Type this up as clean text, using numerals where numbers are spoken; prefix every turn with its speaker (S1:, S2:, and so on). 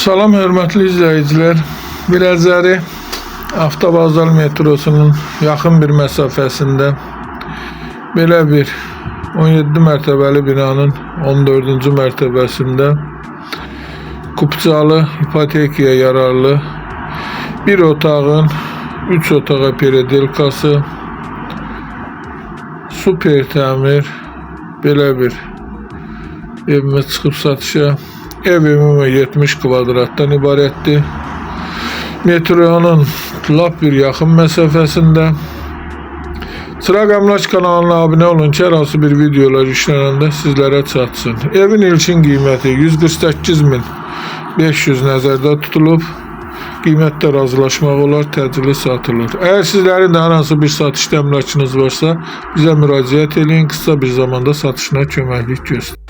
S1: Salam hörmətli izləyicilər. Biləcəri Avtovağzal metrosunun yaxın bir məsafəsində belə bir 17 mərtəbəli binanın 14-cü mərtəbəsində kupçalı ipotekaya yararlı bir otağın 3 otağa peredelkası, super təmir belə bir evimiz çıxıb satışa. Ev ümumi 70 kvadratdan ibarətdir. Metronun lap bir yaxın məsafəsində. Çıraq Əmlak kanalına abunə olun ki, hər hansı bir videolar yüklənəndə sizlərə çatsın. Evin ilkin qiyməti 148.500 nəzərdə tutulub. Qiymətdə razılaşmaq olar, təcili satılır. Əgər sizlərin də hər hansı bir satış təminatınız varsa, bizə müraciət edin, qısa bir zamanda satışına köməklik göstərin.